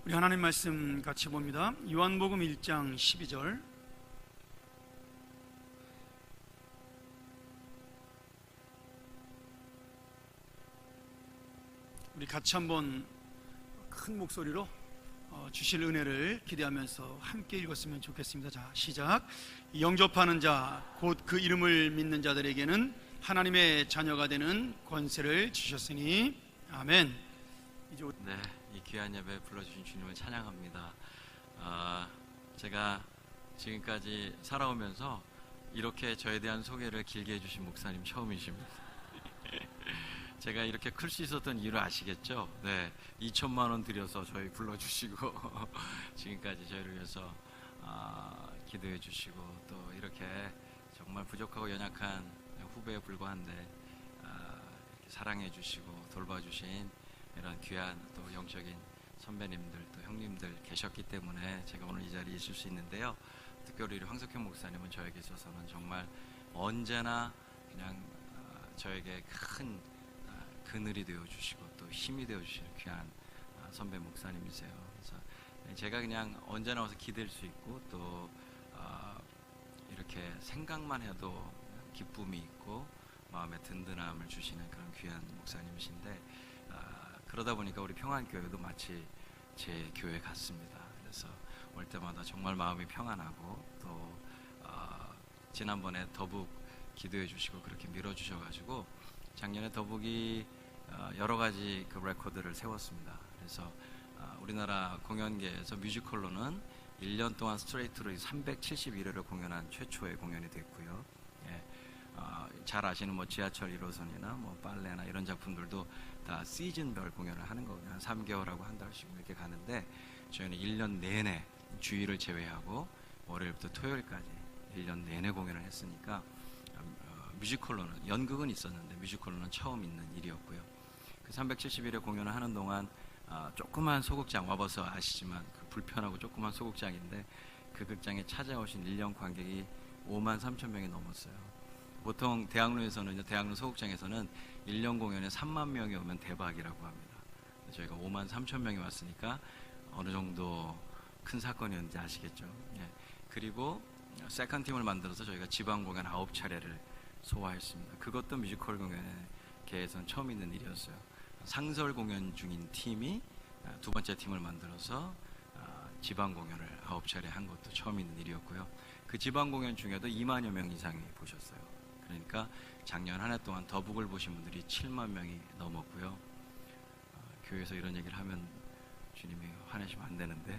우리 하나님 말씀 같이 봅니다. 요한복음 1장 12절. 우리 같이 한번 큰 목소리로 주실 은혜를 기대하면서 함께 읽었으면 좋겠습니다. 자, 시작. 영접하는 자, 곧 그 이름을 믿는 자들에게는 하나님의 자녀가 되는 권세를 주셨으니 아멘. 이제 네, 이 귀한 예배 불러주신 주님을 찬양합니다. 제가 지금까지 살아오면서 이렇게 저에 대한 소개를 길게 해주신 목사님 처음이십니다. 제가 이렇게 클 수 있었던 이유를 아시겠죠? 네, 2천만 원 들여서 저희 불러주시고 지금까지 저희를 위해서 기도해 주시고 또 이렇게 정말 부족하고 연약한 후배에 불과한데 이렇게 사랑해 주시고 돌봐주신 이런 귀한 또 영적인 선배님들 또 형님들 계셨기 때문에 제가 오늘 이 자리에 있을 수 있는데요. 특별히 우리 황석현 목사님은 저에게 있어서는 정말 언제나 그냥 저에게 큰 그늘이 되어주시고 또 힘이 되어주시는 귀한 선배 목사님이세요. 그래서 제가 그냥 언제나 와서 기댈 수 있고 또 이렇게 생각만 해도 기쁨이 있고 마음에 든든함을 주시는 그런 귀한 목사님이신데 그러다 보니까 우리 평안교회도 마치 제 교회 같습니다. 그래서 올 때마다 정말 마음이 평안하고 또 지난번에 더북 기도해 주시고 그렇게 밀어주셔가지고 작년에 더북이 여러 가지 그 레코드를 세웠습니다. 그래서 우리나라 공연계에서 뮤지컬로는 1년 동안 스트레이트로 371회를 공연한 최초의 공연이 됐고요. 예, 잘 아시는 뭐 지하철 1호선이나 뭐 빨래나 이런 작품들도 다 시즌별 공연을 하는 거거든요. 한 3개월하고 한 달씩 이렇게 가는데 저희는 1년 내내 주일을 제외하고 월요일부터 토요일까지 1년 내내 공연을 했으니까 뮤지컬로는 연극은 있었는데 뮤지컬로는 처음 있는 일이었고요. 그 371회 공연을 하는 동안 조그만 소극장 와봐서 아시지만 그 불편하고 조그만 소극장인데 그 극장에 찾아오신 1년 관객이 5만 3천 명이 넘었어요. 보통 대학로에서는 대학로 소극장에서는 1년 공연에 3만 명이 오면 대박이라고 합니다. 저희가 5만 3천 명이 왔으니까 어느 정도 큰 사건이었는지 아시겠죠. 예. 그리고 세컨 팀을 만들어서 저희가 지방 공연 9차례를 소화했습니다. 그것도 뮤지컬 공연계에서는 처음 있는 일이었어요. 상설 공연 중인 팀이 두 번째 팀을 만들어서 지방 공연을 9차례 한 것도 처음 있는 일이었고요. 그 지방 공연 중에도 2만여 명 이상이 보셨어요. 그러니까 작년 한 해 동안 더북을 보신 분들이 7만 명이 넘었고요. 교회에서 이런 얘기를 하면 주님이 화내시면 안 되는데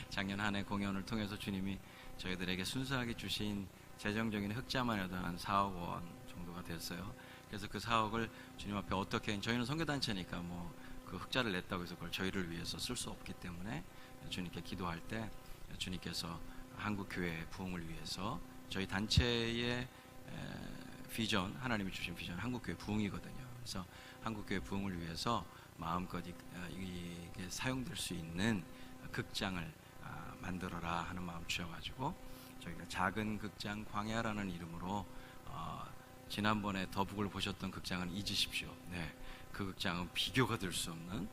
작년 한 해 공연을 통해서 주님이 저희들에게 순수하게 주신 재정적인 흑자만 해도 한 4억 원 정도가 됐어요. 그래서 그 4억을 주님 앞에 어떻게, 저희는 선교단체니까 뭐 그 흑자를 냈다고 해서 그걸 저희를 위해서 쓸 수 없기 때문에 주님께 기도할 때 주님께서 한국교회의 부흥을 위해서 저희 단체의 비전, 하나님이 주신 비전 한국교회 부흥이거든요. 그래서 한국교회 부흥을 위해서 마음껏 이게 사용될 수 있는 극장을 만들어라 하는 마음 주셔가지고 저희가 작은 극장 광야라는 이름으로 지난번에 더북을 보셨던 극장은 잊으십시오. 네, 그 극장은 비교가 될 수 없는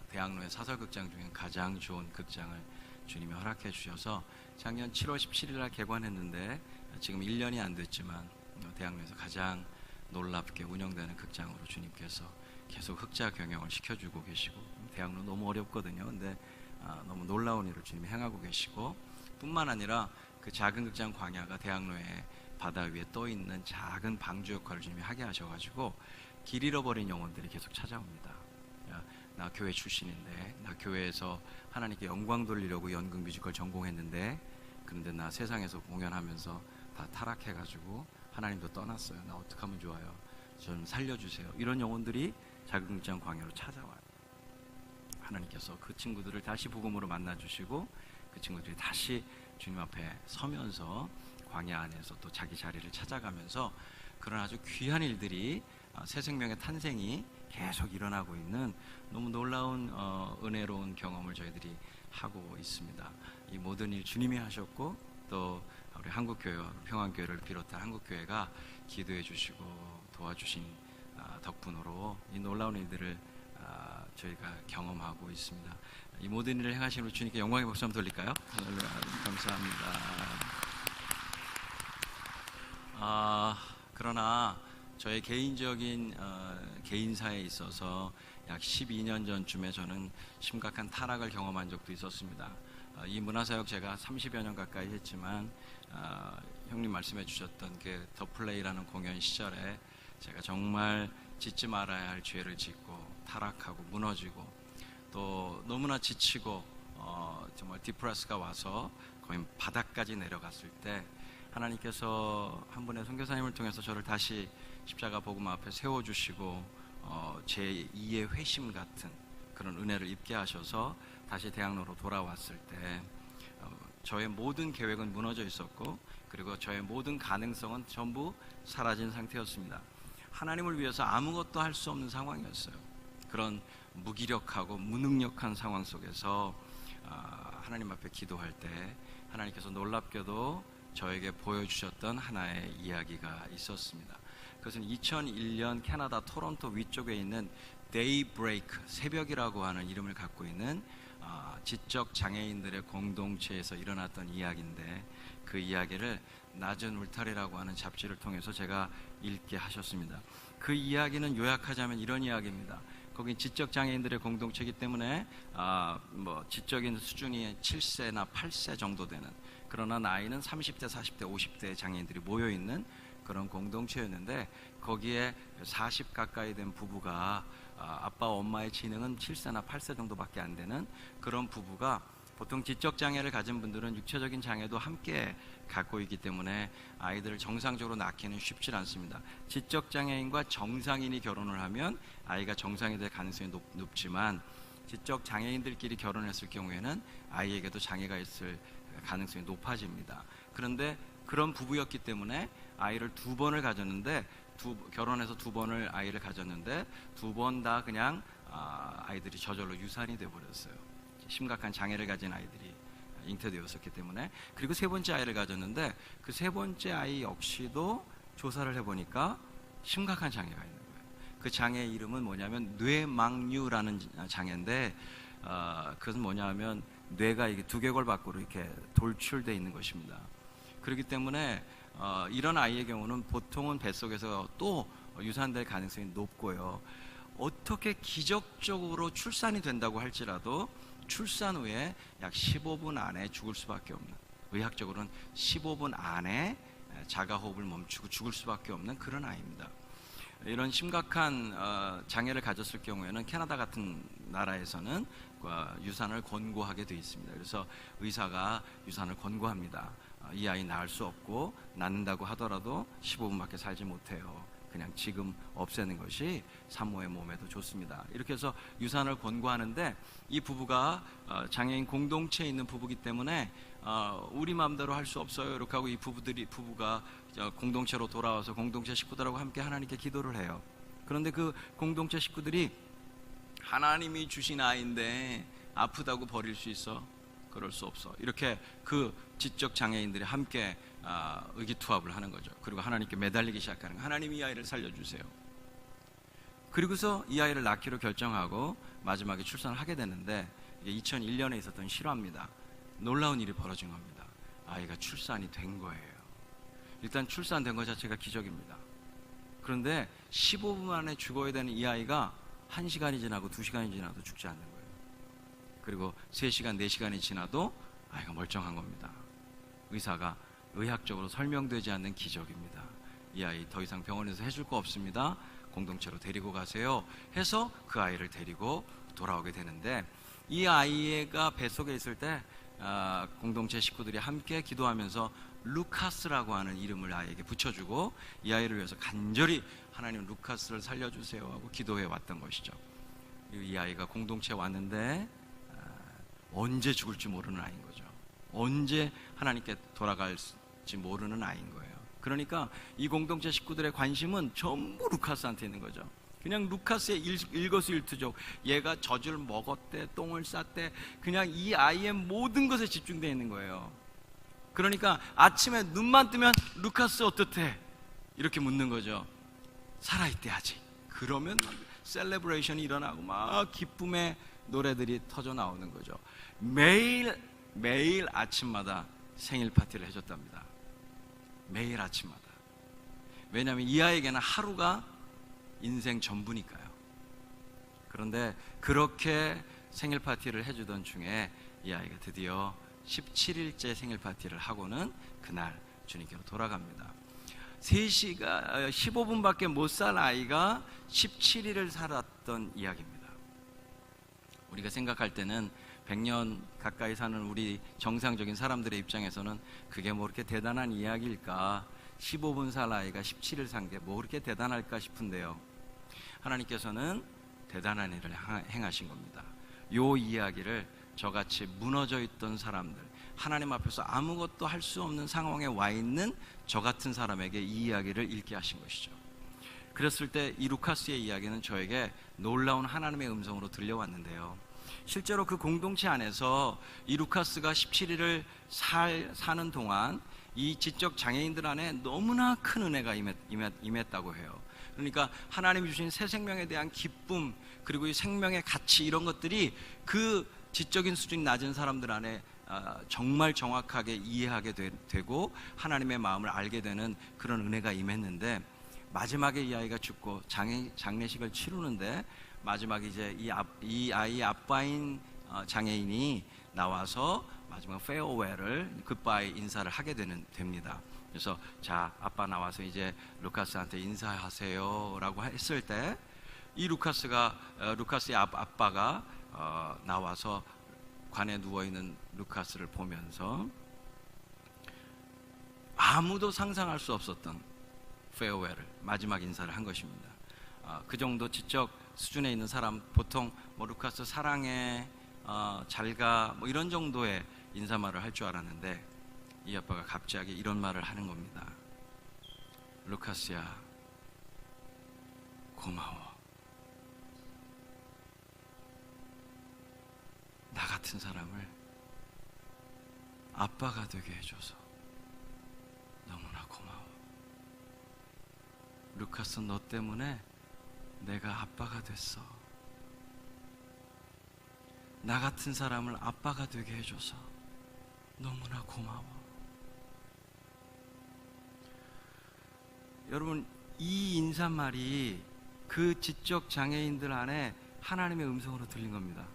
대학로의 사설극장 중에 가장 좋은 극장을 주님이 허락해 주셔서 작년 7월 17일 날 개관했는데 지금 1년이 안 됐지만 대학로에서 가장 놀랍게 운영되는 극장으로 주님께서 계속 흑자 경영을 시켜주고 계시고 대학로 너무 어렵거든요. 근데 너무 놀라운 일을 주님이 행하고 계시고 뿐만 아니라 그 작은 극장 광야가 대학로의 바다 위에 떠있는 작은 방주 역할을 주님이 하게 하셔가지고 길 잃어버린 영혼들이 계속 찾아옵니다. 야, 나 교회 출신인데, 나 교회에서 하나님께 영광 돌리려고 연극 뮤지컬 전공했는데 그런데 나 세상에서 공연하면서 다 타락해가지고 하나님도 떠났어요. 나 어떻게 하면 좋아요? 좀 살려주세요. 이런 영혼들이 작은 극장 광야로 찾아와요. 하나님께서 그 친구들을 다시 복음으로 만나주시고 그 친구들이 다시 주님 앞에 서면서 광야 안에서 또 자기 자리를 찾아가면서 그런 아주 귀한 일들이 새 생명의 탄생이 계속 일어나고 있는 너무 놀라운 은혜로운 경험을 저희들이 하고 있습니다. 이 모든 일 주님이 하셨고 또 우리 한국교회와 평안교회를 비롯한 한국교회가 기도해 주시고 도와주신 덕분으로 이 놀라운 일들을 저희가 경험하고 있습니다. 이 모든 일을 행하시는 우리 주님께 영광의 박수 한번 돌릴까요? 할렐루야. 감사합니다. 그러나 저의 개인적인 개인사에 있어서 약 12년 전쯤에 저는 심각한 타락을 경험한 적도 있었습니다. 이 문화사역 제가 30여 년 가까이 했지만 형님 말씀해 주셨던 그 더 플레이라는 공연 시절에 제가 정말 짓지 말아야 할 죄를 짓고 타락하고 무너지고 또 너무나 지치고 정말 디프레스가 와서 거의 바닥까지 내려갔을 때 하나님께서 한 분의 선교사님을 통해서 저를 다시 십자가 복음 앞에 세워주시고 제 2의 회심 같은 그런 은혜를 입게 하셔서 다시 대학로로 돌아왔을 때 저의 모든 계획은 무너져 있었고 그리고 저의 모든 가능성은 전부 사라진 상태였습니다. 하나님을 위해서 아무것도 할 수 없는 상황이었어요. 그런 무기력하고 무능력한 상황 속에서 하나님 앞에 기도할 때 하나님께서 놀랍게도 저에게 보여주셨던 하나의 이야기가 있었습니다. 그것은 2001년 캐나다 토론토 위쪽에 있는 데이브레이크, 새벽이라고 하는 이름을 갖고 있는 지적 장애인들의 공동체에서 일어났던 이야기인데 그 이야기를 낮은 울타리라고 하는 잡지를 통해서 제가 읽게 하셨습니다. 그 이야기는 요약하자면 이런 이야기입니다. 거긴 지적 장애인들의 공동체이기 때문에 지적인 수준이 7세나 8세 정도 되는, 그러나 나이는 30대, 40대, 50대 장애인들이 모여 있는 그런 공동체였는데 거기에 40 가까이 된 부부가 아빠 엄마의 지능은 7세나 8세 정도밖에 안 되는 그런 부부가, 보통 지적장애를 가진 분들은 육체적인 장애도 함께 갖고 있기 때문에 아이들을 정상적으로 낳기는 쉽지 않습니다. 지적장애인과 정상인이 결혼을 하면 아이가 정상이 될 가능성이 높지만 지적장애인들끼리 결혼했을 경우에는 아이에게도 장애가 있을 가능성이 높아집니다. 그런데 그런 부부였기 때문에 아이를 2번을 가졌는데 결혼해서 2번을 아이를 가졌는데 2번 다 그냥 아이들이 저절로 유산이 돼버렸어요. 심각한 장애를 가진 아이들이 잉태되었었기 때문에. 그리고 3번째 아이를 가졌는데 그 3번째 아이 역시도 조사를 해보니까 심각한 장애가 있는 거예요. 그 장애의 이름은 뭐냐면 뇌막류라는 장애인데 그것은 뭐냐면 뇌가 이게 두개골 밖으로 이렇게 돌출되어 있는 것입니다. 그렇기 때문에 이런 아이의 경우는 보통은 뱃속에서 또 유산될 가능성이 높고요. 어떻게 기적적으로 출산이 된다고 할지라도 출산 후에 약 15분 안에 죽을 수밖에 없는, 의학적으로는 15분 안에 자가호흡을 멈추고 죽을 수밖에 없는 그런 아이입니다. 이런 심각한 장애를 가졌을 경우에는 캐나다 같은 나라에서는 유산을 권고하게 되어 있습니다. 그래서 의사가 유산을 권고합니다. 이 아이 낳을 수 없고 낳는다고 하더라도 15분밖에 살지 못해요. 그냥 지금 없애는 것이 산모의 몸에도 좋습니다. 이렇게 해서 유산을 권고하는데 이 부부가 장애인 공동체에 있는 부부이기 때문에 우리 마음대로 할 수 없어요. 이렇게 하고 이 부부가 공동체로 돌아와서 공동체 식구들하고 함께 하나님께 기도를 해요. 그런데 그 공동체 식구들이 하나님이 주신 아이인데 아프다고 버릴 수 있어? 그럴 수 없어. 이렇게 그 지적 장애인들이 함께 의기투합을 하는 거죠. 그리고 하나님께 매달리기 시작하는 거예요. 하나님 이 아이를 살려주세요. 그리고서 이 아이를 낳기로 결정하고 마지막에 출산을 하게 되는데 이게 2001년에 있었던 실화입니다. 놀라운 일이 벌어진 겁니다. 아이가 출산이 된 거예요. 일단 출산된 것 자체가 기적입니다. 그런데 15분 만에 죽어야 되는 이 아이가 1시간이 지나고 2시간이 지나도 죽지 않는 거예요. 그리고 3시간, 4시간이 지나도 아이가 멀쩡한 겁니다. 의사가 의학적으로 설명되지 않는 기적입니다. 이 아이 더 이상 병원에서 해줄 거 없습니다. 공동체로 데리고 가세요 해서 그 아이를 데리고 돌아오게 되는데, 이 아이가 뱃속에 있을 때 공동체 식구들이 함께 기도하면서 루카스라고 하는 이름을 아이에게 붙여주고 이 아이를 위해서 간절히 하나님 루카스를 살려주세요 하고 기도해 왔던 것이죠. 이 아이가 공동체에 왔는데 언제 죽을지 모르는 아이인 거죠. 언제 하나님께 돌아갈지 모르는 아이인 거예요. 그러니까 이 공동체 식구들의 관심은 전부 루카스한테 있는 거죠. 그냥 루카스의 일거수일투족, 얘가 젖을 먹었대, 똥을 쌌대, 그냥 이 아이의 모든 것에 집중되어 있는 거예요. 그러니까 아침에 눈만 뜨면 루카스 어떻대? 이렇게 묻는 거죠. 살아있대 아직. 그러면 셀레브레이션이 일어나고 막 기쁨의 노래들이 터져 나오는 거죠. 매일 아침마다 생일 파티를 해줬답니다. 매일 아침마다. 왜냐하면 이 아이에게는 하루가 인생 전부니까요. 그런데 그렇게 생일 파티를 해주던 중에 이 아이가 드디어 17일째 생일 파티를 하고는 그날 주님께로 돌아갑니다. 15분밖에 못 살 아이가 17일을 살았던 이야기입니다. 우리가 생각할 때는 100년 가까이 사는 우리 정상적인 사람들의 입장에서는 그게 뭐 그렇게 대단한 이야기일까? 15분 살 아이가 17일 산 게 뭐 그렇게 대단할까 싶은데요, 하나님께서는 대단한 일을 행하신 겁니다. 요 이야기를 저같이 무너져 있던 사람들, 하나님 앞에서 아무것도 할 수 없는 상황에 와 있는 저 같은 사람에게 이 이야기를 읽게 하신 것이죠. 그랬을 때 이 루카스의 이야기는 저에게 놀라운 하나님의 음성으로 들려왔는데요, 실제로 그 공동체 안에서 이 루카스가 17일을 사는 동안 이 지적 장애인들 안에 너무나 큰 은혜가 임했다고 해요. 그러니까 하나님이 주신 새 생명에 대한 기쁨, 그리고 이 생명의 가치, 이런 것들이 그 지적인 수준이 낮은 사람들 안에 정말 정확하게 이해하게 되고 하나님의 마음을 알게 되는 그런 은혜가 임했는데, 마지막에 이 아이가 죽고 장례식을 치르는데 마지막에 이제 이 아이의 아빠인 장애인이 나와서 마지막 페어웰을, 굿바이 인사를 하게 됩니다. 그래서 자, 아빠 나와서 이제 루카스한테 인사하세요 라고 했을 때, 이 루카스의 아빠가 나와서 관에 누워있는 루카스를 보면서 아무도 상상할 수 없었던 페어웰을, 마지막 인사를 한 것입니다. 그 정도 지적 수준에 있는 사람, 보통 뭐 루카스 사랑해, 잘가, 뭐 이런 정도의 인사말을 할 줄 알았는데, 이 아빠가 갑자기 이런 말을 하는 겁니다. 루카스야, 고마워. 나 같은 사람을 아빠가 되게 해줘서 너무나 고마워. 루카스, 너 때문에 내가 아빠가 됐어. 나 같은 사람을 아빠가 되게 해줘서 너무나 고마워. 여러분, 이 인사말이 그 지적 장애인들 안에 하나님의 음성으로 들린 겁니다.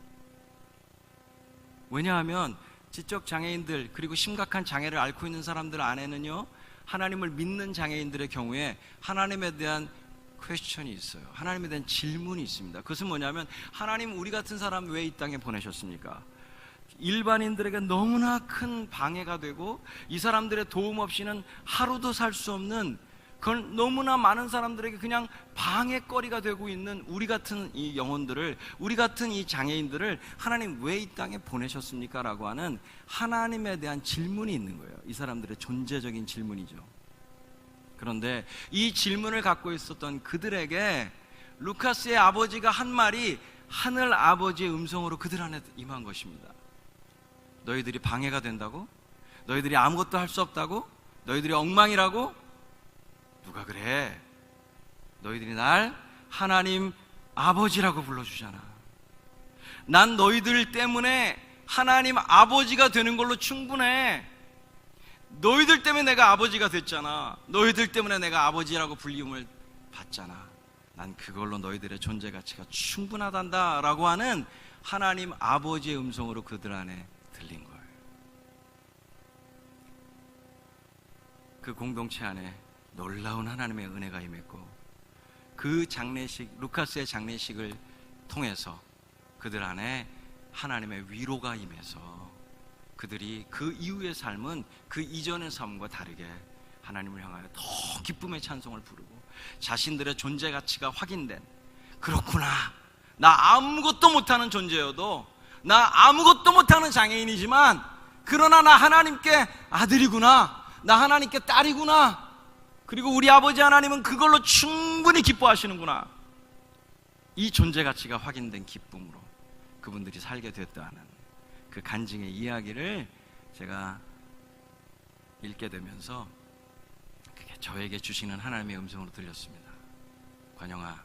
왜냐하면 지적 장애인들, 그리고 심각한 장애를 앓고 있는 사람들 안에는요, 하나님을 믿는 장애인들의 경우에 하나님에 대한 퀘스천이 있어요. 하나님에 대한 질문이 있습니다. 그것은 뭐냐면, 하나님, 우리 같은 사람 왜 이 땅에 보내셨습니까? 일반인들에게 너무나 큰 방해가 되고 이 사람들의 도움 없이는 하루도 살 수 없는, 그건 너무나 많은 사람들에게 그냥 방해거리가 되고 있는 우리 같은 이 영혼들을, 우리 같은 이 장애인들을 하나님 왜 이 땅에 보내셨습니까? 라고 하는 하나님에 대한 질문이 있는 거예요. 이 사람들의 존재적인 질문이죠. 그런데 이 질문을 갖고 있었던 그들에게 루카스의 아버지가 한 말이 하늘 아버지의 음성으로 그들 안에 임한 것입니다. 너희들이 방해가 된다고? 너희들이 아무것도 할 수 없다고? 너희들이 엉망이라고? 누가 그래? 너희들이 날 하나님 아버지라고 불러주잖아. 난 너희들 때문에 하나님 아버지가 되는 걸로 충분해. 너희들 때문에 내가 아버지가 됐잖아. 너희들 때문에 내가 아버지라고 불림을 받잖아. 난 그걸로 너희들의 존재 가치가 충분하단다 라고 하는 하나님 아버지의 음성으로 그들 안에 들린 거예요. 그 공동체 안에 놀라운 하나님의 은혜가 임했고, 그 장례식, 루카스의 장례식을 통해서 그들 안에 하나님의 위로가 임해서 그들이 그 이후의 삶은 그 이전의 삶과 다르게 하나님을 향하여 더 기쁨의 찬송을 부르고 자신들의 존재 가치가 확인된, 그렇구나, 나 아무것도 못하는 존재여도, 나 아무것도 못하는 장애인이지만 그러나 나 하나님께 아들이구나, 나 하나님께 딸이구나, 그리고 우리 아버지 하나님은 그걸로 충분히 기뻐하시는구나, 이 존재 가치가 확인된 기쁨으로 그분들이 살게 됐다는 그 간증의 이야기를 제가 읽게 되면서 그게 저에게 주시는 하나님의 음성으로 들렸습니다. 관영아,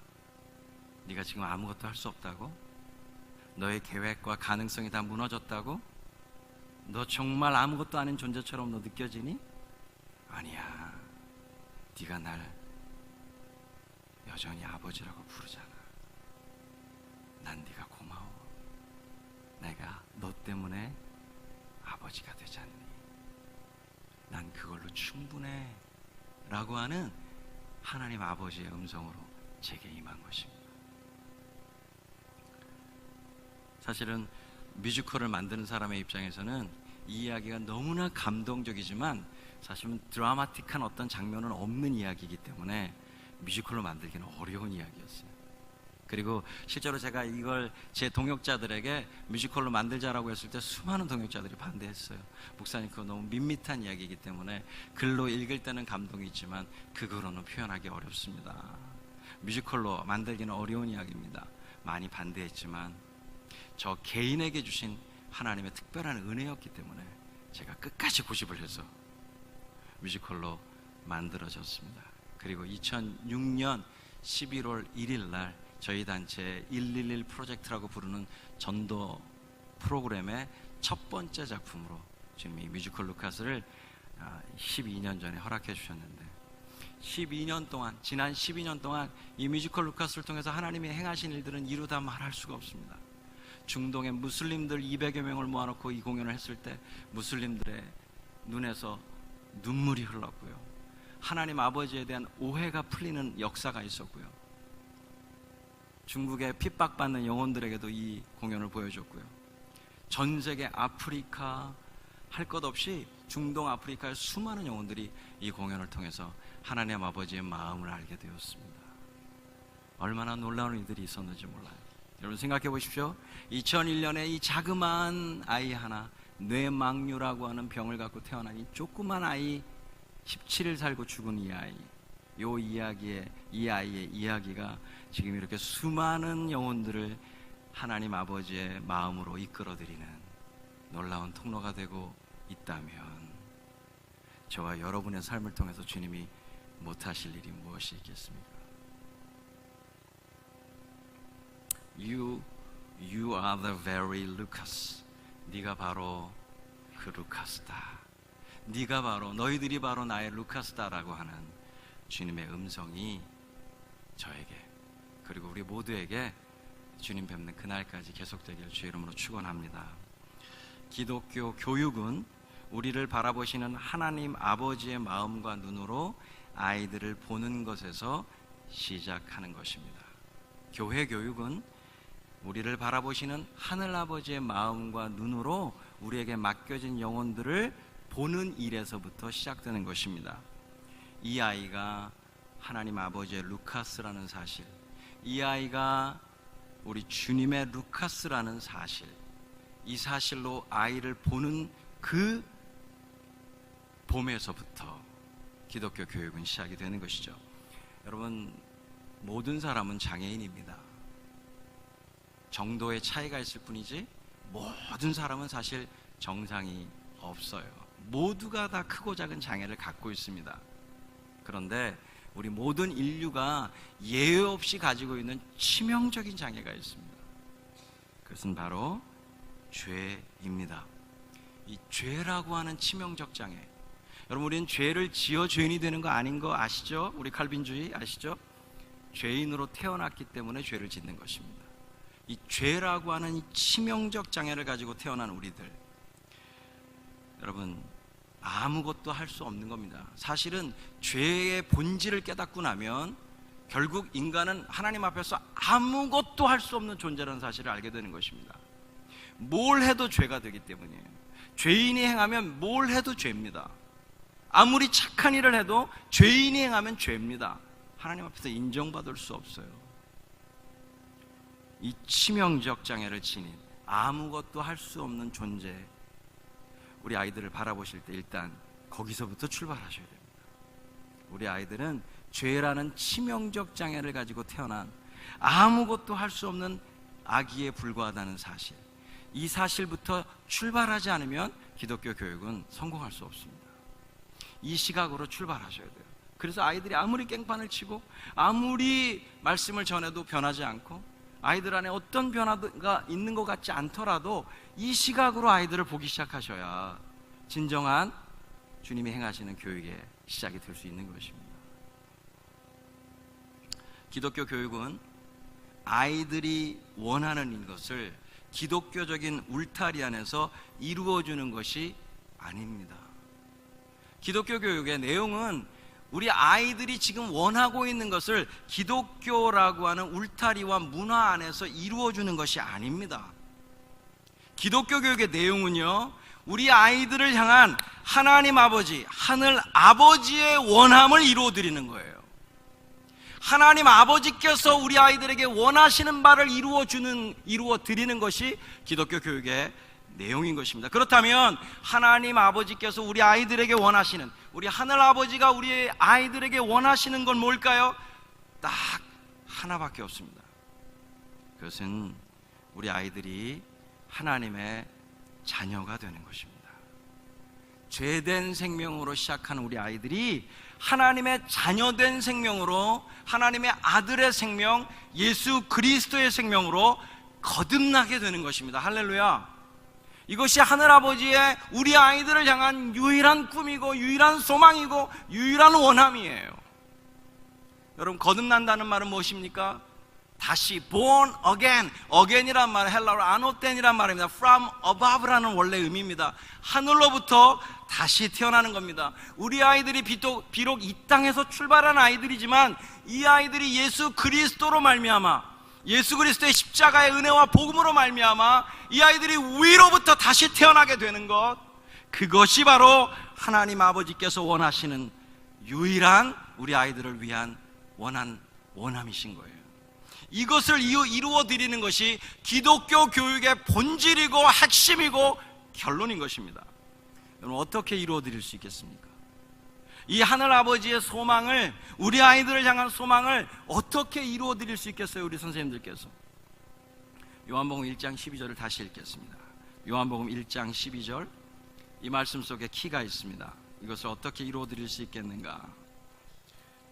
네가 지금 아무것도 할 수 없다고? 너의 계획과 가능성이 다 무너졌다고? 너 정말 아무것도 아닌 존재처럼 너 느껴지니? 아니야. 네가 날 여전히 아버지라고 부르잖아. 난 네가 고마워. 내가 너 때문에 아버지가 되지 않니? 난 그걸로 충분해 라고 하는 하나님 아버지의 음성으로 제게 임한 것입니다. 사실은 뮤지컬을 만드는 사람의 입장에서는 이 이야기가 너무나 감동적이지만 사실은 드라마틱한 어떤 장면은 없는 이야기이기 때문에 뮤지컬로 만들기는 어려운 이야기였어요. 그리고 실제로 제가 이걸 제 동역자들에게 뮤지컬로 만들자라고 했을 때 수많은 동역자들이 반대했어요. 목사님, 그거 너무 밋밋한 이야기이기 때문에 글로 읽을 때는 감동이 있지만 그거로는 표현하기 어렵습니다. 뮤지컬로 만들기는 어려운 이야기입니다. 많이 반대했지만 저 개인에게 주신 하나님의 특별한 은혜였기 때문에 제가 끝까지 고집을 해서 뮤지컬로 만들어졌습니다. 그리고 2006년 11월 1일 날 저희 단체 111 프로젝트라고 부르는 전도 프로그램의 첫 번째 작품으로 지금 이 뮤지컬 루카스를 12년 전에 허락해 주셨는데, 12년 동안, 지난 12년 동안 이 뮤지컬 루카스를 통해서 하나님이 행하신 일들은 이루다 말할 수가 없습니다. 중동의 무슬림들 200여 명을 모아놓고 이 공연을 했을 때 무슬림들의 눈에서 눈물이 흘렀고요. 하나님 아버지에 대한 오해가 풀리는 역사가 있었고요. 중국의 핍박받는 영혼들에게도 이 공연을 보여줬고요. 전 세계 아프리카 할 것 없이 중동 아프리카의 수많은 영혼들이 이 공연을 통해서 하나님 아버지의 마음을 알게 되었습니다. 얼마나 놀라운 일들이 있었는지 몰라요. 여러분 생각해 보십시오. 2001년에 이 자그마한 아이 하나, 뇌망류라고 하는 병을 갖고 태어난 이 조그만 아이, 17일 살고 죽은 이 아이, 이 아이의 이야기가 지금 이렇게 수많은 영혼들을 하나님 아버지의 마음으로 이끌어들이는 놀라운 통로가 되고 있다면 저와 여러분의 삶을 통해서 주님이 못하실 일이 무엇이 있겠습니까? You are the very Lucas. 네가 바로 그 루카스다. 네가 바로, 너희들이 바로 나의 루카스다라고 하는 주님의 음성이 저에게, 그리고 우리 모두에게 주님 뵙는 그날까지 계속되길 주의 이름으로 축원합니다. 기독교 교육은 우리를 바라보시는 하나님 아버지의 마음과 눈으로 아이들을 보는 것에서 시작하는 것입니다. 교회 교육은 우리를 바라보시는 하늘 아버지의 마음과 눈으로 우리에게 맡겨진 영혼들을 보는 일에서부터 시작되는 것입니다. 이 아이가 하나님 아버지의 루카스라는 사실, 이 아이가 우리 주님의 루카스라는 사실, 이 사실로 아이를 보는 그 봄에서부터 기독교 교육은 시작이 되는 것이죠. 여러분, 모든 사람은 장애인입니다. 정도의 차이가 있을 뿐이지 모든 사람은 사실 정상이 없어요. 모두가 다 크고 작은 장애를 갖고 있습니다. 그런데 우리 모든 인류가 예외 없이 가지고 있는 치명적인 장애가 있습니다. 그것은 바로 죄입니다. 이 죄라고 하는 치명적 장애, 여러분, 우리는 죄를 지어 죄인이 되는 거 아닌 거 아시죠? 우리 칼빈주의 아시죠? 죄인으로 태어났기 때문에 죄를 짓는 것입니다. 이 죄라고 하는 이 치명적 장애를 가지고 태어난 우리들, 여러분, 아무것도 할 수 없는 겁니다. 사실은 죄의 본질을 깨닫고 나면 결국 인간은 하나님 앞에서 아무것도 할 수 없는 존재라는 사실을 알게 되는 것입니다. 뭘 해도 죄가 되기 때문이에요. 죄인이 행하면 뭘 해도 죄입니다. 아무리 착한 일을 해도 죄인이 행하면 죄입니다. 하나님 앞에서 인정받을 수 없어요. 이 치명적 장애를 지닌 아무것도 할 수 없는 존재, 우리 아이들을 바라보실 때 일단 거기서부터 출발하셔야 됩니다. 우리 아이들은 죄라는 치명적 장애를 가지고 태어난 아무것도 할 수 없는 아기에 불과하다는 사실, 이 사실부터 출발하지 않으면 기독교 교육은 성공할 수 없습니다. 이 시각으로 출발하셔야 돼요. 그래서 아이들이 아무리 깽판을 치고 아무리 말씀을 전해도 변하지 않고 아이들 안에 어떤 변화가 있는 것 같지 않더라도 이 시각으로 아이들을 보기 시작하셔야 진정한 주님이 행하시는 교육의 시작이 될 수 있는 것입니다. 기독교 교육은 아이들이 원하는 것을 기독교적인 울타리 안에서 이루어주는 것이 아닙니다. 기독교 교육의 내용은 우리 아이들이 지금 원하고 있는 것을 기독교라고 하는 울타리와 문화 안에서 이루어주는 것이 아닙니다. 기독교 교육의 내용은요, 우리 아이들을 향한 하나님 아버지, 하늘 아버지의 원함을 이루어드리는 거예요. 하나님 아버지께서 우리 아이들에게 원하시는 바를 이루어드리는 것이 기독교 교육의 내용인 것입니다. 그렇다면 하나님 아버지께서 우리 아이들에게 원하시는, 우리 하늘 아버지가 우리 아이들에게 원하시는 건 뭘까요? 딱 하나밖에 없습니다. 그것은 우리 아이들이 하나님의 자녀가 되는 것입니다. 죄된 생명으로 시작하는 우리 아이들이 하나님의 자녀된 생명으로, 하나님의 아들의 생명, 예수 그리스도의 생명으로 거듭나게 되는 것입니다. 할렐루야. 이것이 하늘아버지의 우리 아이들을 향한 유일한 꿈이고 유일한 소망이고 유일한 원함이에요. 여러분, 거듭난다는 말은 무엇입니까? 다시 born again, again이란 말은 헬라어로 아노텐이란 말입니다. from above라는 원래 의미입니다. 하늘로부터 다시 태어나는 겁니다. 우리 아이들이 비록 이 땅에서 출발한 아이들이지만 이 아이들이 예수 그리스도로 말미암아, 예수 그리스도의 십자가의 은혜와 복음으로 말미암아 이 아이들이 위로부터 다시 태어나게 되는 것, 그것이 바로 하나님 아버지께서 원하시는 유일한 우리 아이들을 위한 원함이신 거예요. 이것을 이루어 드리는 것이 기독교 교육의 본질이고 핵심이고 결론인 것입니다. 여러분, 어떻게 이루어 드릴 수 있겠습니까? 이 하늘 아버지의 소망을, 우리 아이들을 향한 소망을 어떻게 이루어 드릴 수 있겠어요? 우리 선생님들께서. 요한복음 1장 12절을 다시 읽겠습니다. 요한복음 1장 12절, 이 말씀 속에 키가 있습니다. 이것을 어떻게 이루어 드릴 수 있겠는가?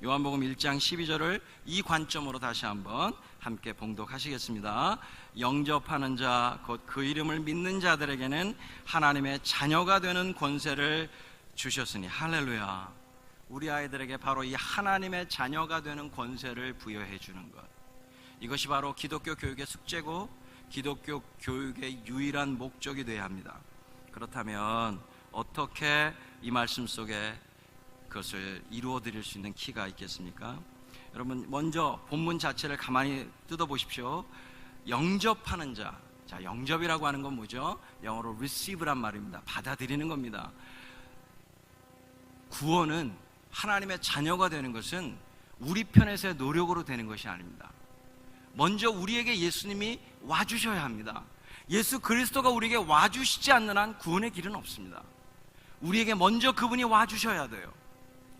요한복음 1장 12절을 이 관점으로 다시 한번 함께 봉독하시겠습니다. 영접하는 자, 곧 그 이름을 믿는 자들에게는 하나님의 자녀가 되는 권세를 주셨으니. 할렐루야. 우리 아이들에게 바로 이 하나님의 자녀가 되는 권세를 부여해 주는 것, 이것이 바로 기독교 교육의 숙제고 기독교 교육의 유일한 목적이 되어야 합니다. 그렇다면 어떻게 이 말씀 속에 그것을 이루어 드릴 수 있는 키가 있겠습니까? 여러분, 먼저 본문 자체를 가만히 뜯어보십시오. 영접하는 자. 자, 영접이라고 하는 건 뭐죠? 영어로 receive란 말입니다. 받아들이는 겁니다. 구원은, 하나님의 자녀가 되는 것은 우리 편에서의 노력으로 되는 것이 아닙니다. 먼저 우리에게 예수님이 와주셔야 합니다. 예수 그리스도가 우리에게 와주시지 않는 한 구원의 길은 없습니다. 우리에게 먼저 그분이 와주셔야 돼요.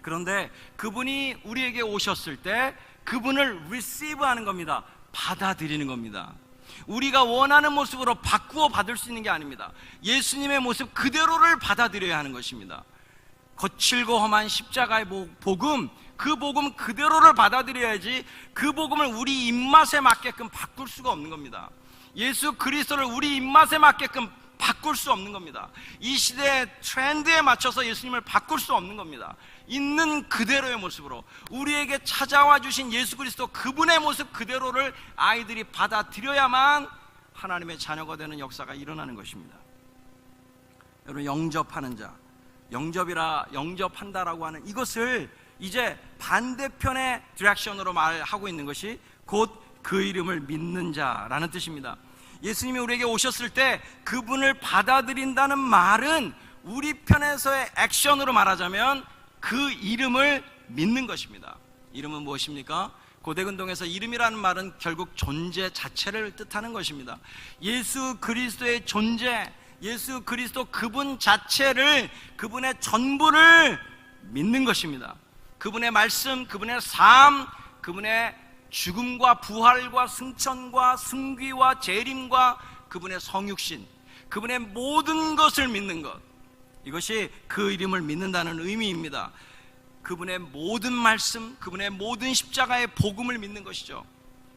그런데 그분이 우리에게 오셨을 때 그분을 receive 하는 겁니다. 받아들이는 겁니다. 우리가 원하는 모습으로 바꾸어 받을 수 있는 게 아닙니다. 예수님의 모습 그대로를 받아들여야 하는 것입니다. 거칠고 험한 십자가의 복음, 그 복음 그대로를 받아들여야지 그 복음을 우리 입맛에 맞게끔 바꿀 수가 없는 겁니다. 예수 그리스도를 우리 입맛에 맞게끔 바꿀 수 없는 겁니다. 이 시대의 트렌드에 맞춰서 예수님을 바꿀 수 없는 겁니다. 있는 그대로의 모습으로 우리에게 찾아와 주신 예수 그리스도 그분의 모습 그대로를 아이들이 받아들여야만 하나님의 자녀가 되는 역사가 일어나는 것입니다. 여러분, 영접하는 자, 영접한다라고 하는 이것을 이제 반대편의 디렉션으로 말하고 있는 것이 곧 그 이름을 믿는 자라는 뜻입니다. 예수님이 우리에게 오셨을 때 그분을 받아들인다는 말은 우리 편에서의 액션으로 말하자면 그 이름을 믿는 것입니다. 이름은 무엇입니까? 고대근동에서 이름이라는 말은 결국 존재 자체를 뜻하는 것입니다. 예수 그리스도의 존재, 예수 그리스도 그분 자체를, 그분의 전부를 믿는 것입니다. 그분의 말씀, 그분의 삶, 그분의 죽음과 부활과 승천과 승귀와 재림과 그분의 성육신, 그분의 모든 것을 믿는 것, 이것이 그 이름을 믿는다는 의미입니다. 그분의 모든 말씀, 그분의 모든 십자가의 복음을 믿는 것이죠.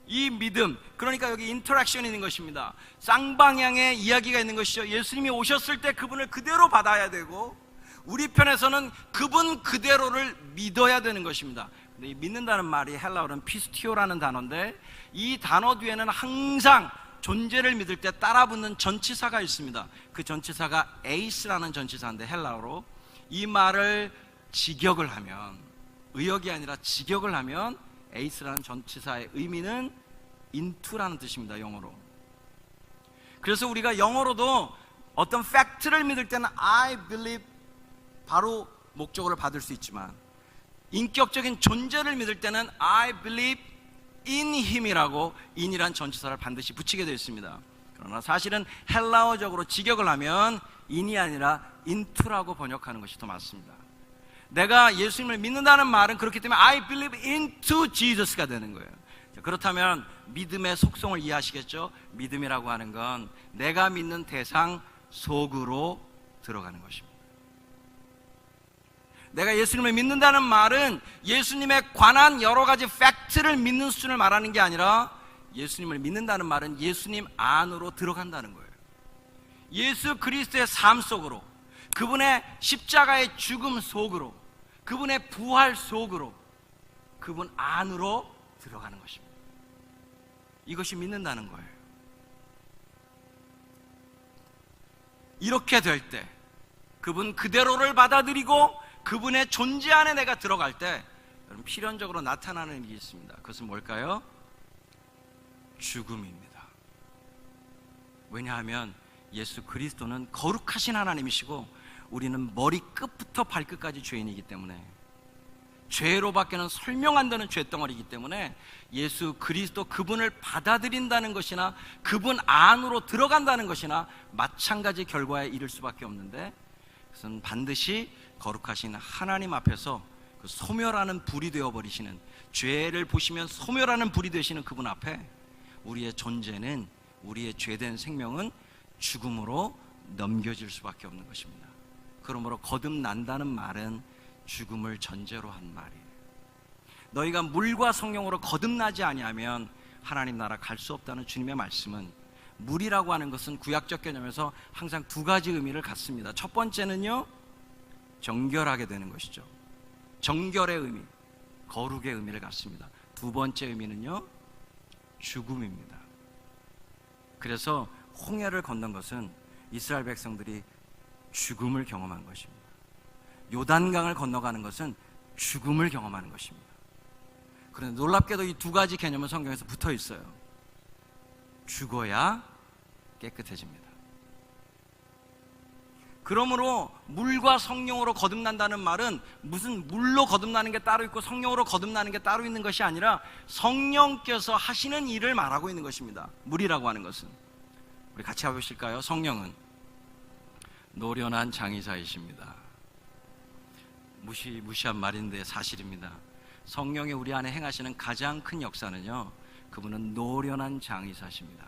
이 믿음, 그러니까 여기 인터랙션이 있는 것입니다. 쌍방향의 이야기가 있는 것이죠. 예수님이 오셨을 때 그분을 그대로 받아야 되고, 우리 편에서는 그분 그대로를 믿어야 되는 것입니다. 근데 이 믿는다는 말이 헬라어는 피스티오라는 단어인데, 이 단어 뒤에는 항상 존재를 믿을 때 따라붙는 전치사가 있습니다. 그 전치사가 에이스라는 전치사인데, 헬라어로 이 말을 직역을 하면, 의역이 아니라 직역을 하면 에이스라는 전치사의 의미는 into라는 뜻입니다, 영어로. 그래서 우리가 영어로도 어떤 팩트를 믿을 때는 I believe 바로 목적어를 받을 수 있지만, 인격적인 존재를 믿을 때는 I believe in him이라고 in이란 전치사를 반드시 붙이게 되어 있습니다. 그러나 사실은 헬라어적으로 직역을 하면 in이 아니라 into라고 번역하는 것이 더 맞습니다. 내가 예수님을 믿는다는 말은 그렇기 때문에 I believe into Jesus가 되는 거예요. 그렇다면 믿음의 속성을 이해하시겠죠? 믿음이라고 하는 건 내가 믿는 대상 속으로 들어가는 것입니다. 내가 예수님을 믿는다는 말은 예수님에 관한 여러 가지 팩트를 믿는 수준을 말하는 게 아니라, 예수님을 믿는다는 말은 예수님 안으로 들어간다는 거예요. 예수 그리스도의 삶 속으로, 그분의 십자가의 죽음 속으로, 그분의 부활 속으로, 그분 안으로 들어가는 것입니다. 이것이 믿는다는 거예요. 이렇게 될 때, 그분 그대로를 받아들이고 그분의 존재 안에 내가 들어갈 때, 여러분 필연적으로 나타나는 일이 있습니다. 그것은 뭘까요? 죽음입니다. 왜냐하면 예수 그리스도는 거룩하신 하나님이시고 우리는 머리끝부터 발끝까지 죄인이기 때문에, 죄로밖에는 설명 안 되는 죄덩어리이기 때문에 예수 그리스도 그분을 받아들인다는 것이나 그분 안으로 들어간다는 것이나 마찬가지 결과에 이를 수밖에 없는데, 그것은 반드시 거룩하신 하나님 앞에서 그 소멸하는 불이 되어버리시는, 죄를 보시면 소멸하는 불이 되시는 그분 앞에 우리의 존재는, 우리의 죄된 생명은 죽음으로 넘겨질 수밖에 없는 것입니다. 그러므로 거듭난다는 말은 죽음을 전제로 한 말이에요. 너희가 물과 성령으로 거듭나지 아니하면 하나님 나라 갈 수 없다는 주님의 말씀은, 물이라고 하는 것은 구약적 개념에서 항상 두 가지 의미를 갖습니다. 첫 번째는요, 정결하게 되는 것이죠. 정결의 의미, 거룩의 의미를 갖습니다. 두 번째 의미는요, 죽음입니다. 그래서 홍해를 건넌 것은 이스라엘 백성들이 죽음을 경험한 것입니다. 요단강을 건너가는 것은 죽음을 경험하는 것입니다. 그런데 놀랍게도 이 두 가지 개념은 성경에서 붙어 있어요. 죽어야 깨끗해집니다. 그러므로 물과 성령으로 거듭난다는 말은 무슨 물로 거듭나는 게 따로 있고 성령으로 거듭나는 게 따로 있는 것이 아니라 성령께서 하시는 일을 말하고 있는 것입니다. 물이라고 하는 것은, 우리 같이 해보실까요? 성령은 노련한 장의사이십니다. 무시한 말인데 사실입니다. 성령이 우리 안에 행하시는 가장 큰 역사는요, 그분은 노련한 장의사십니다.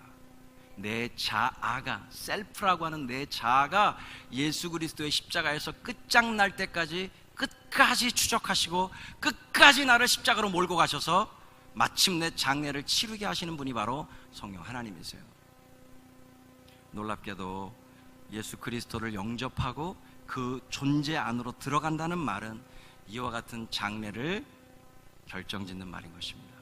내 자아가, 셀프라고 하는 내 자아가 예수 그리스도의 십자가에서 끝장날 때까지 끝까지 추적하시고 끝까지 나를 십자가로 몰고 가셔서 마침내 장례를 치르게 하시는 분이 바로 성령 하나님이세요. 놀랍게도 예수 그리스도를 영접하고 그 존재 안으로 들어간다는 말은 이와 같은 장례를 결정짓는 말인 것입니다.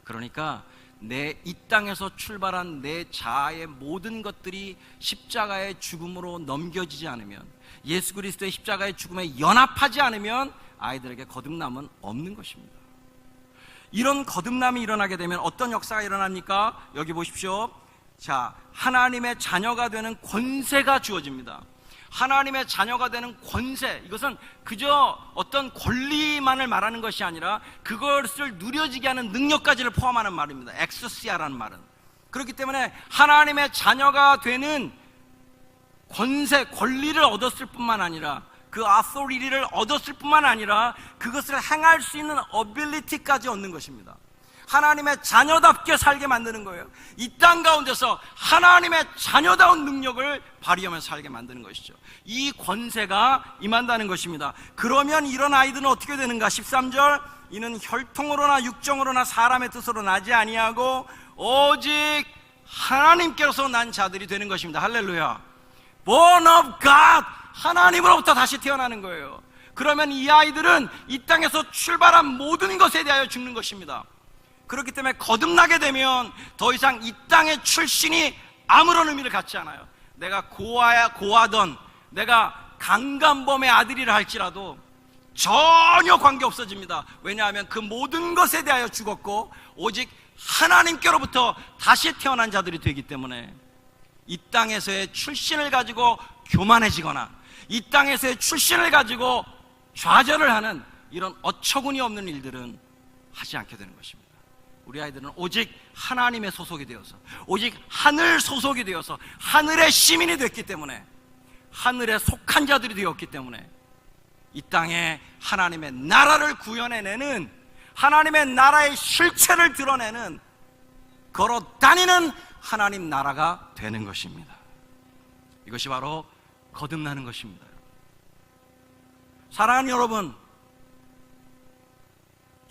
그러니까 내 이 땅에서 출발한 내 자아의 모든 것들이 십자가의 죽음으로 넘겨지지 않으면, 예수 그리스도의 십자가의 죽음에 연합하지 않으면 아이들에게 거듭남은 없는 것입니다. 이런 거듭남이 일어나게 되면 어떤 역사가 일어납니까? 여기 보십시오. 자, 하나님의 자녀가 되는 권세가 주어집니다. 하나님의 자녀가 되는 권세, 이것은 그저 어떤 권리만을 말하는 것이 아니라 그것을 누려지게 하는 능력까지를 포함하는 말입니다. 엑소시아라는 말은. 그렇기 때문에 하나님의 자녀가 되는 권세, 권리를 얻었을 뿐만 아니라, 그 authority를 얻었을 뿐만 아니라 그것을 행할 수 있는 ability까지 얻는 것입니다. 하나님의 자녀답게 살게 만드는 거예요. 이 땅 가운데서 하나님의 자녀다운 능력을 발휘하면서 살게 만드는 것이죠. 이 권세가 임한다는 것입니다. 그러면 이런 아이들은 어떻게 되는가? 13절, 이는 혈통으로나 육정으로나 사람의 뜻으로 나지 아니하고 오직 하나님께로서 난 자들이 되는 것입니다. 할렐루야. Born of God, 하나님으로부터 다시 태어나는 거예요. 그러면 이 아이들은 이 땅에서 출발한 모든 것에 대하여 죽는 것입니다. 그렇기 때문에 거듭나게 되면 더 이상 이 땅의 출신이 아무런 의미를 갖지 않아요. 내가 고아던 내가 강간범의 아들이라 할지라도 전혀 관계 없어집니다. 왜냐하면 그 모든 것에 대하여 죽었고 오직 하나님께로부터 다시 태어난 자들이 되기 때문에 이 땅에서의 출신을 가지고 교만해지거나 이 땅에서의 출신을 가지고 좌절을 하는 이런 어처구니 없는 일들은 하지 않게 되는 것입니다. 우리 아이들은 오직 하나님의 소속이 되어서 오직 하늘 소속이 되어서 하늘의 시민이 됐기 때문에 하늘에 속한 자들이 되었기 때문에 이 땅에 하나님의 나라를 구현해내는 하나님의 나라의 실체를 드러내는 걸어 다니는 하나님 나라가 되는 것입니다. 이것이 바로 거듭나는 것입니다. 사랑하는 여러분,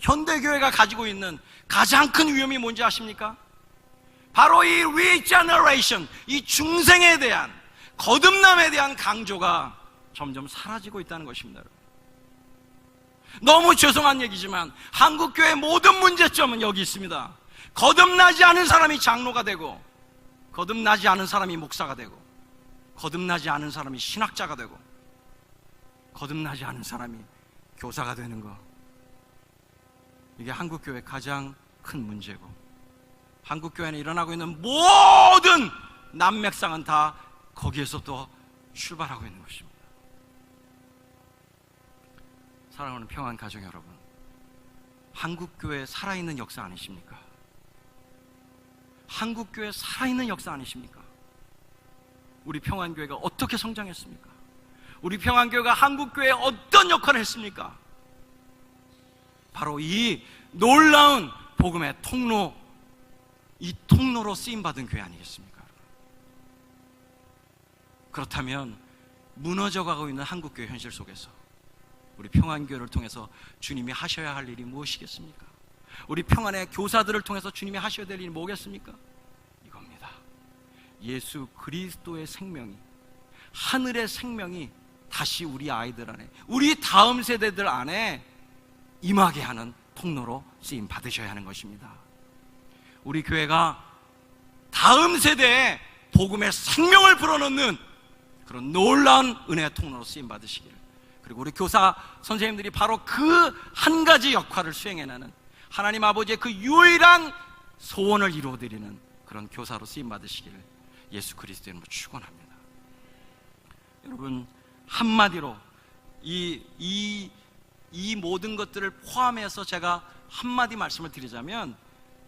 현대교회가 가지고 있는 가장 큰 위험이 뭔지 아십니까? 바로 이 리제너레이션, 이 중생에 대한 거듭남에 대한 강조가 점점 사라지고 있다는 것입니다. 너무 죄송한 얘기지만 한국교회의 모든 문제점은 여기 있습니다. 거듭나지 않은 사람이 장로가 되고 거듭나지 않은 사람이 목사가 되고 거듭나지 않은 사람이 신학자가 되고 거듭나지 않은 사람이 교사가 되는 거, 이게 한국교회의 가장 큰 문제고 한국교회는 일어나고 있는 모든 난맥상은 다 거기에서 또 출발하고 있는 것입니다. 사랑하는 평안 가정 여러분, 한국교회 살아있는 역사 아니십니까? 한국교회 살아있는 역사 아니십니까? 우리 평안교회가 어떻게 성장했습니까? 우리 평안교회가 한국교회에 어떤 역할을 했습니까? 바로 이 놀라운 복음의 통로, 이 통로로 쓰임받은 교회 아니겠습니까? 그렇다면 무너져가고 있는 한국교회 현실 속에서 우리 평안교회를 통해서 주님이 하셔야 할 일이 무엇이겠습니까? 우리 평안의 교사들을 통해서 주님이 하셔야 될 일이 뭐겠습니까? 이겁니다. 예수 그리스도의 생명이, 하늘의 생명이 다시 우리 아이들 안에, 우리 다음 세대들 안에 임하게 하는 통로로 쓰임 받으셔야 하는 것입니다. 우리 교회가 다음 세대에 복음의 생명을 불어넣는 그런 놀라운 은혜의 통로로 쓰임 받으시기를, 그리고 우리 교사 선생님들이 바로 그 한 가지 역할을 수행해내는 하나님 아버지의 그 유일한 소원을 이루어드리는 그런 교사로 쓰임 받으시기를 예수 그리스도의 이름으로 축원합니다. 여러분, 한마디로 이 모든 것들을 포함해서 제가 한마디 말씀을 드리자면,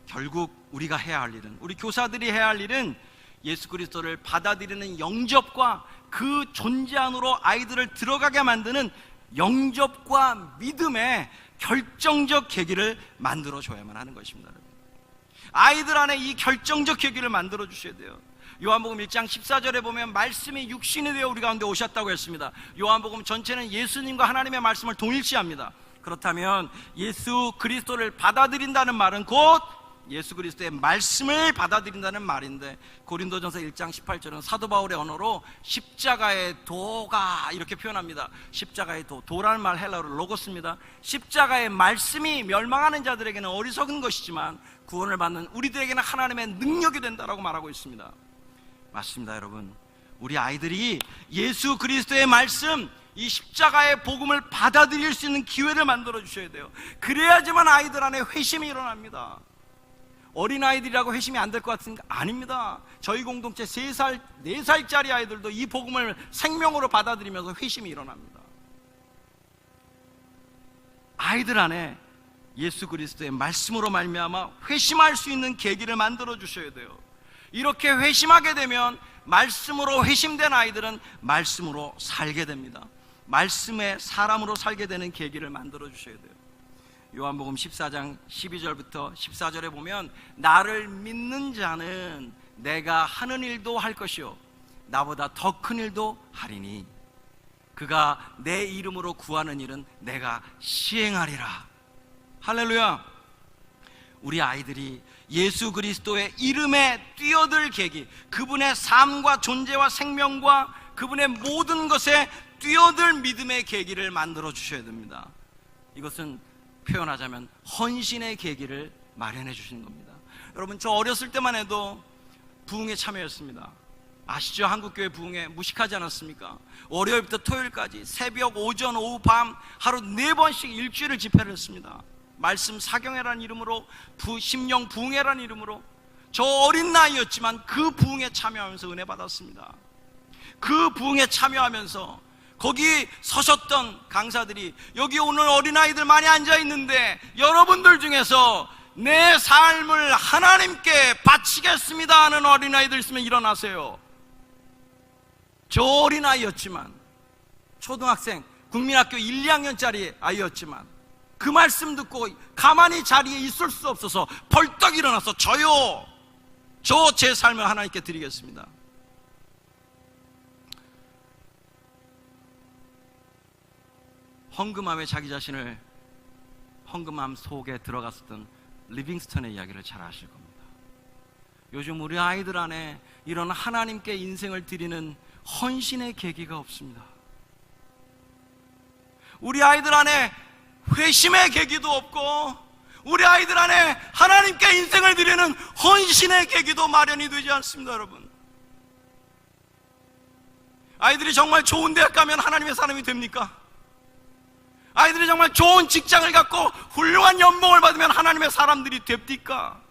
결국 우리가 해야 할 일은, 우리 교사들이 해야 할 일은 예수 그리스도를 받아들이는 영접과 그 존재 안으로 아이들을 들어가게 만드는 영접과 믿음의 결정적 계기를 만들어줘야만 하는 것입니다. 아이들 안에 이 결정적 계기를 만들어 주셔야 돼요. 요한복음 1장 14절에 보면 말씀이 육신이 되어 우리 가운데 오셨다고 했습니다. 요한복음 전체는 예수님과 하나님의 말씀을 동일시합니다. 그렇다면 예수 그리스도를 받아들인다는 말은 곧 예수 그리스도의 말씀을 받아들인다는 말인데, 고린도전서 1장 18절은 사도 바울의 언어로 십자가의 도가 이렇게 표현합니다. 십자가의 도라는 말 헬라어로 로고스입니다. 십자가의 말씀이 멸망하는 자들에게는 어리석은 것이지만 구원을 받는 우리들에게는 하나님의 능력이 된다라고 말하고 있습니다. 맞습니다, 여러분. 우리 아이들이 예수 그리스도의 말씀, 이 십자가의 복음을 받아들일 수 있는 기회를 만들어 주셔야 돼요. 그래야지만 아이들 안에 회심이 일어납니다. 어린아이들이라고 회심이 안 될 것 같으니까 아닙니다. 저희 공동체 3살, 4살짜리 아이들도 이 복음을 생명으로 받아들이면서 회심이 일어납니다. 아이들 안에 예수 그리스도의 말씀으로 말미암아 회심할 수 있는 계기를 만들어 주셔야 돼요. 이렇게 회심하게 되면 말씀으로 회심된 아이들은 말씀으로 살게 됩니다. 말씀의 사람으로 살게 되는 계기를 만들어 주셔야 돼요. 요한복음 14장 12절부터 14절에 보면 나를 믿는 자는 내가 하는 일도 할 것이요 나보다 더 큰 일도 하리니 그가 내 이름으로 구하는 일은 내가 시행하리라. 할렐루야. 우리 아이들이 예수 그리스도의 이름에 뛰어들 계기, 그분의 삶과 존재와 생명과 그분의 모든 것에 뛰어들 믿음의 계기를 만들어 주셔야 됩니다. 이것은 표현하자면 헌신의 계기를 마련해 주시는 겁니다. 여러분, 저 어렸을 때만 해도 부흥에 참여했습니다. 아시죠? 한국교회 부흥회 무식하지 않았습니까? 월요일부터 토요일까지 새벽, 오전, 오후, 밤 하루 4번씩 일주일을 집회를 했습니다. 말씀 사경회라는 이름으로, 심령 부흥회라는 이름으로 저 어린 나이였지만 그 부흥에 참여하면서 은혜 받았습니다. 그 부흥에 참여하면서 거기 서셨던 강사들이 여기 오늘 어린아이들 많이 앉아있는데 여러분들 중에서 내 삶을 하나님께 바치겠습니다 하는 어린아이들 있으면 일어나세요. 저 어린아이였지만, 초등학생, 국민학교 1, 2학년짜리 아이였지만 그 말씀 듣고 가만히 자리에 있을 수 없어서 벌떡 일어나서 저요, 저 제 삶을 하나님께 드리겠습니다. 헝금함에 자기 자신을 헝금함 속에 들어갔었던 리빙스턴의 이야기를 잘 아실 겁니다. 요즘 우리 아이들 안에 이런 하나님께 인생을 드리는 헌신의 계기가 없습니다. 우리 아이들 안에 회심의 계기도 없고 우리 아이들 안에 하나님께 인생을 드리는 헌신의 계기도 마련이 되지 않습니다. 여러분, 아이들이 정말 좋은 대학 가면 하나님의 사람이 됩니까? 아이들이 정말 좋은 직장을 갖고 훌륭한 연봉을 받으면 하나님의 사람들이 됩니까?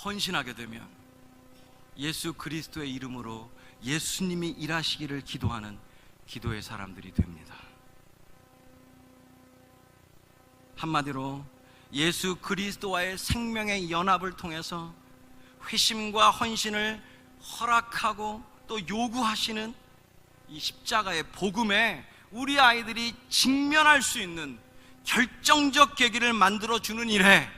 헌신하게 되면 예수 그리스도의 이름으로 예수님이 일하시기를 기도하는 기도의 사람들이 됩니다. 한마디로 예수 그리스도와의 생명의 연합을 통해서 회심과 헌신을 허락하고 또 요구하시는 이 십자가의 복음에 우리 아이들이 직면할 수 있는 결정적 계기를 만들어주는 일에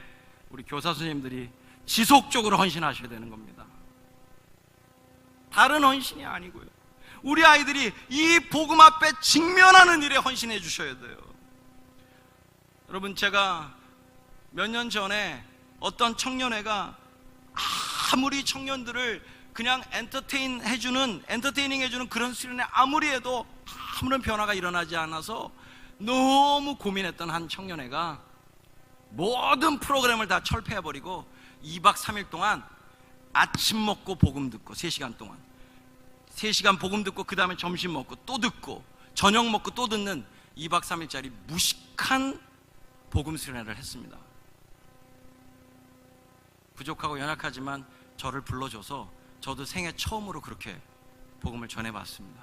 우리 교사 선생님들이 지속적으로 헌신하셔야 되는 겁니다. 다른 헌신이 아니고요, 우리 아이들이 이 복음 앞에 직면하는 일에 헌신해 주셔야 돼요. 여러분, 제가 몇 년 전에 어떤 청년회가 아무리 청년들을 그냥 엔터테이닝 해주는 그런 수련회 아무리 해도 아무런 변화가 일어나지 않아서 너무 고민했던 한 청년회가 모든 프로그램을 다 철폐해버리고 2박 3일 동안 아침 먹고 복음 듣고 3시간 동안 3시간 복음 듣고 그 다음에 점심 먹고 또 듣고 저녁 먹고 또 듣는 2박 3일짜리 무식한 복음 수련회를 했습니다. 부족하고 연약하지만 저를 불러줘서 저도 생애 처음으로 그렇게 복음을 전해봤습니다.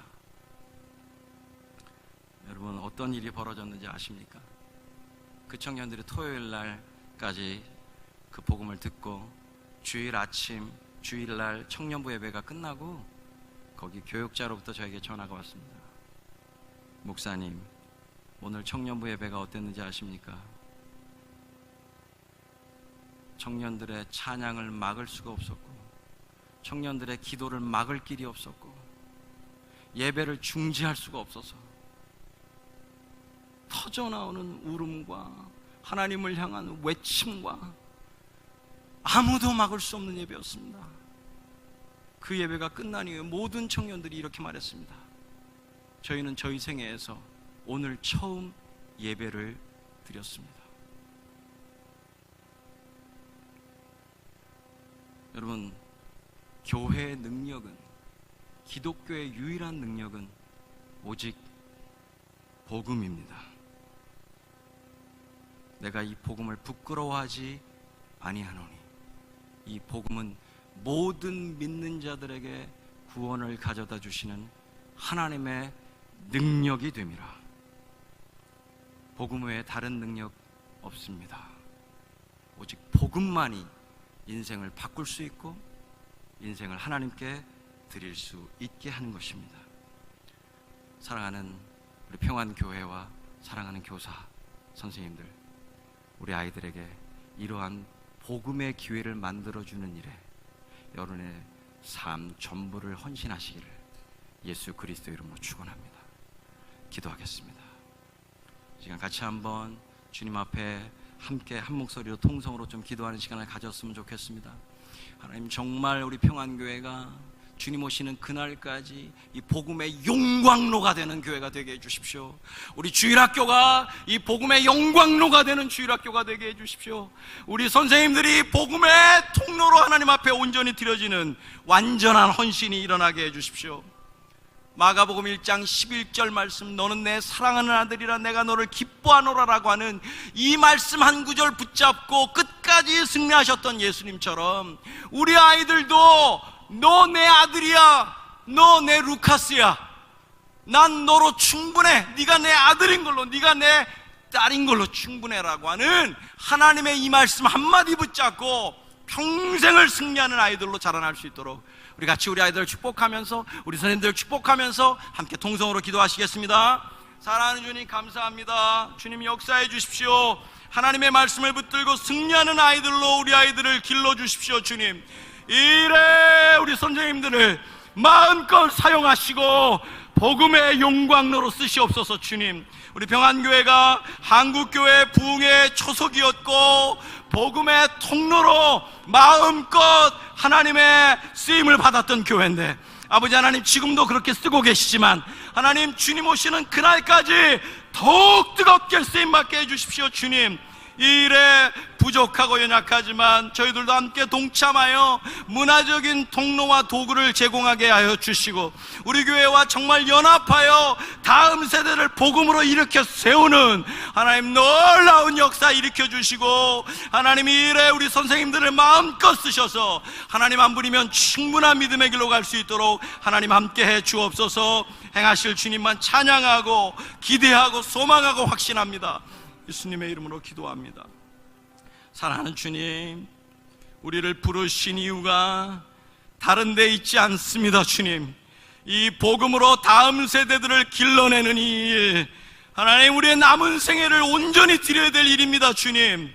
여러분, 어떤 일이 벌어졌는지 아십니까? 그 청년들이 토요일 날까지 그 복음을 듣고 주일 아침, 주일날 청년부 예배가 끝나고 거기 교육자로부터 저에게 전화가 왔습니다. 목사님, 오늘 청년부 예배가 어땠는지 아십니까? 청년들의 찬양을 막을 수가 없었고 청년들의 기도를 막을 길이 없었고 예배를 중지할 수가 없어서 터져나오는 울음과 하나님을 향한 외침과 아무도 막을 수 없는 예배였습니다. 그 예배가 끝난 이후에 모든 청년들이 이렇게 말했습니다. 저희는 저희 생애에서 오늘 처음 예배를 드렸습니다. 여러분, 교회의 능력은, 기독교의 유일한 능력은 오직 복음입니다. 내가 이 복음을 부끄러워하지 아니하노니 이 복음은 모든 믿는 자들에게 구원을 가져다 주시는 하나님의 능력이 됨이라. 복음 외에 다른 능력 없습니다. 오직 복음만이 인생을 바꿀 수 있고 인생을 하나님께 드릴 수 있게 하는 것입니다. 사랑하는 우리 평안교회와 사랑하는 교사, 선생님들, 우리 아이들에게 이러한 복음의 기회를 만들어주는 일에 여러분의 삶 전부를 헌신하시기를 예수 그리스도 이름으로 축원합니다. 기도하겠습니다. 시간 같이 한번 주님 앞에 함께 한 목소리로 통성으로 좀 기도하는 시간을 가졌으면 좋겠습니다. 하나님, 정말 우리 평안교회가 주님 오시는 그날까지 이 복음의 용광로가 되는 교회가 되게 해주십시오. 우리 주일학교가 이 복음의 영광로가 되는 주일학교가 되게 해주십시오. 우리 선생님들이 복음의 통로로 하나님 앞에 온전히 드려지는 완전한 헌신이 일어나게 해주십시오. 마가복음 1장 11절 말씀, 너는 내 사랑하는 아들이라 내가 너를 기뻐하노라라고 하는 이 말씀 한 구절 붙잡고 끝까지 승리하셨던 예수님처럼 우리 아이들도 너 내 아들이야, 너 내 루카스야, 난 너로 충분해, 네가 내 아들인 걸로, 네가 내 딸인 걸로 충분해라고 하는 하나님의 이 말씀 한마디 붙잡고 평생을 승리하는 아이들로 자라날 수 있도록 우리 같이 우리 아이들을 축복하면서, 우리 선생님들을 축복하면서 함께 통성으로 기도하시겠습니다. 사랑하는 주님, 감사합니다. 주님 역사해 주십시오. 하나님의 말씀을 붙들고 승리하는 아이들로 우리 아이들을 길러주십시오. 주님, 이래 우리 선생님들을 마음껏 사용하시고 복음의 용광로로 쓰시옵소서. 주님, 우리 평안교회가 한국교회 부흥의 초석이었고 복음의 통로로 마음껏 하나님의 쓰임을 받았던 교회인데, 아버지 하나님, 지금도 그렇게 쓰고 계시지만 하나님, 주님 오시는 그날까지 더욱 뜨겁게 쓰임받게 해주십시오. 주님, 이 일에 부족하고 연약하지만 저희들도 함께 동참하여 문화적인 통로와 도구를 제공하게 하여 주시고 우리 교회와 정말 연합하여 다음 세대를 복음으로 일으켜 세우는 하나님 놀라운 역사 일으켜 주시고, 하나님 이 일에 우리 선생님들을 마음껏 쓰셔서 하나님 한 분이면 충분한 믿음의 길로 갈 수 있도록 하나님 함께 해 주옵소서. 행하실 주님만 찬양하고 기대하고 소망하고 확신합니다. 예수님의 이름으로 기도합니다. 사랑하는 주님, 우리를 부르신 이유가 다른 데 있지 않습니다. 주님, 이 복음으로 다음 세대들을 길러내는 이 일, 하나님 우리의 남은 생애를 온전히 드려야 될 일입니다. 주님,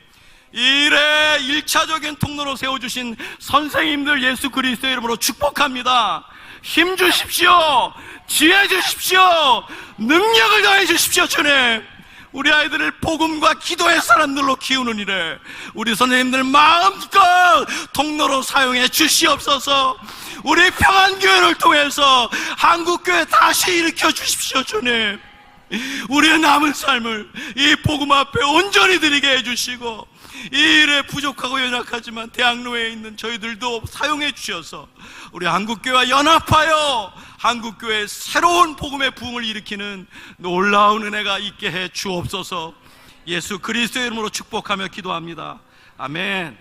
이 일에 1차적인 통로로 세워주신 선생님들 예수 그리스도의 이름으로 축복합니다. 힘 주십시오. 지혜 주십시오. 능력을 더해 주십시오. 주님, 우리 아이들을 복음과 기도의 사람들로 키우는 일에 우리 선생님들 마음껏 통로로 사용해 주시옵소서. 우리 평안교회를 통해서 한국교회 다시 일으켜 주십시오. 주님, 우리의 남은 삶을 이 복음 앞에 온전히 드리게 해주시고 이 일에 부족하고 연약하지만 대학로에 있는 저희들도 사용해 주셔서 우리 한국교회와 연합하여 한국교회의 새로운 복음의 부흥을 일으키는 놀라운 은혜가 있게 해 주옵소서. 예수 그리스도의 이름으로 축복하며 기도합니다. 아멘.